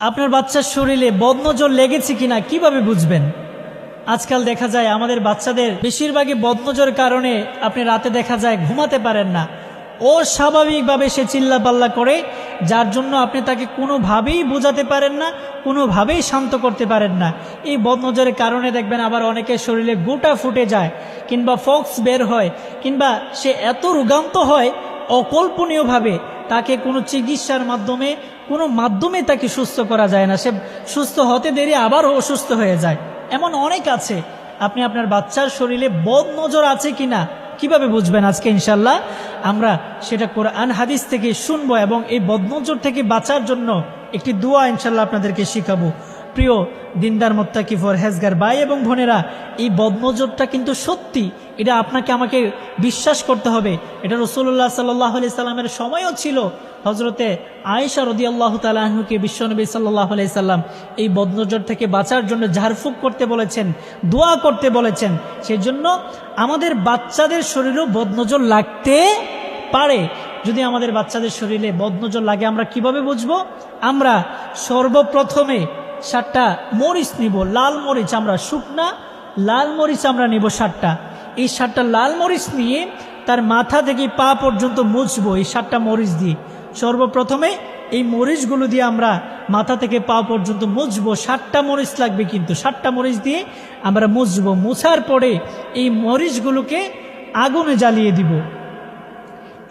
আপনার বাচ্চার শরীরে বদনজর লেগেছে কিনা কিভাবে বুঝবেন? আজকাল দেখা যায় আমাদের বাচ্চাদের বেশিরভাগই বদনজরের কারণে আপনি রাতে দেখা যায় ঘুমাতে পারেন না। ও স্বাভাবিকভাবে সে চিল্লাপাল্লা করে, যার জন্য আপনি তাকে কোনোভাবেই বোঝাতে পারেন না, কোনোভাবেই শান্ত করতে পারেন না। এই বদনজরের কারণে দেখবেন আবার অনেকের শরীরে গোটা ফুটে যায়, কিংবা ফক্স বের হয়, কিংবা সে এত রোগান্ত হয় অকল্পনীয়ভাবে, তাকে কোনো চিকিৎসার মাধ্যমে তাকে সুস্থ করা যায় না। সে সুস্থ হতে দেরি আবার অসুস্থ হয়ে যায়। এমন অনেক আছে। আপনি আপনার বাচ্চার শরীরে বদনজর আছে কিনা কিভাবে বুঝবেন? আজকে ইনশাল্লাহ আমরা সেটা কোরআন হাদিস থেকে শুনবো এবং এই বদনজর থেকে বাঁচার জন্য একটি দোয়া ইনশাল্লাহ আপনাদেরকে শিখাবো। প্রিয় দিনদার মুত্তাকি পরহেজগার ভাই এবং বোনেরা, এই বদনজরটা কিন্তু সত্যি, এটা আপনাকে আমাকে বিশ্বাস করতে হবে। এটা রাসূলুল্লাহ সাল্লাল্লাহু আলাইহি সাল্লামের সময়ও ছিল। হযরতে আয়েশা রাদিয়াল্লাহু তাআলা আনহাকে বিশ্বনবী সাল্লাল্লাহু আলাইহি সাল্লাম এই বদনজর থেকে বাঁচার জন্য ঝাড়ফুঁক করতে বলেছেন, দোয়া করতে বলেছেন। সেজন্য আমাদের বাচ্চাদের শরীরেও বদনজর লাগতে পারে। যদি আমাদের বাচ্চাদের শরীরে বদনজর লাগে আমরা কিভাবে বুঝবো? আমরা সর্বপ্রথমে 7টা মরিচ নিব, লাল মরিচ, আমরা শুকনা লাল মরিচ আমরা নিব 7টা। এই 7টা লাল মরিচ নিয়ে তার মাথা থেকে পা পর্যন্ত মুছবো এই 7টা মরিচ দিয়ে। সর্বপ্রথমে এই মরিচগুলো দিয়ে আমরা মাথা থেকে পা পর্যন্ত মুছবো। 7টা মরিচ লাগবে, কিন্তু 7টা মরিচ দিয়ে আমরা মুছবো। মুছার পরে এই মরিচগুলোকে আগুনে জ্বালিয়ে দিব।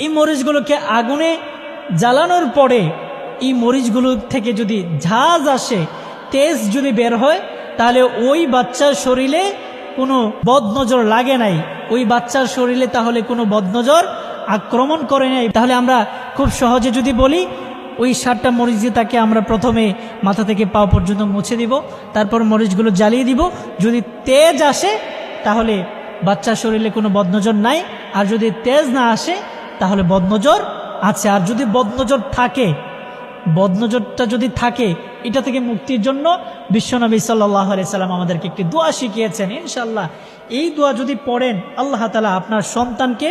এই মরিচগুলোকে আগুনে জ্বালানোর পরে এই মরিচগুলো থেকে যদি ঝাঁজ আসে, তেজ যদি বের হয়, তাহলে ওই বাচ্চার শরীরে কোনো বদনজর লাগে নাই, ওই বাচ্চার শরীরে তাহলে কোনো বদনজর আক্রমণ করে নাই। তাহলে আমরা খুব সহজে যদি বলি, ওই 7টা মরিচ দিয়ে তাকে আমরা প্রথমে মাথা থেকে পা পর্যন্ত মুছে দিব, তারপর মরিচগুলো জ্বালিয়ে দিব। যদি তেজ আসে তাহলে বাচ্চার শরীরে কোনো বদনজর নাই, আর যদি তেজ না আসে তাহলে বদনজর আছে। আর যদি বদনজরটা যদি থাকে, এটা থেকে মুক্তির জন্য বিশ্বনবী সাল্লাল্লাহু আলাইহি সাল্লাম আমাদেরকে একটি দোয়া শিখিয়েছেন। ইনশাআল্লাহ এই দোয়া যদি পড়েন, আল্লাহ তাআলা আপনার সন্তানকে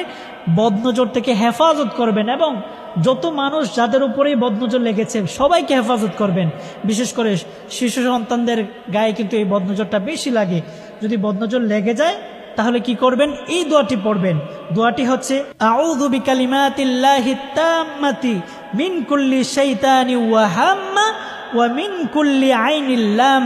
বদনজর থেকে হেফাজত করবেন এবং যত মানুষ যাদের উপরেই বদনজর লেগেছে সবাইকে হেফাজত করবেন। বিশেষ করে শিশু সন্তানদের গায়ে কিন্তু এই বদনজরটা বেশি লাগে। যদি বদনজর লেগে যায় তাহলে কি করবেন? এই দোয়াটি পড়বেন। দোয়াটি হচ্ছে, আউযু বিকালিমাতিল্লাহিত তাম্মাতি মিন কুল্লি শাইতানি ওয়া হাম্মা ওয়া মিন কুল্লি আইনিল লাম।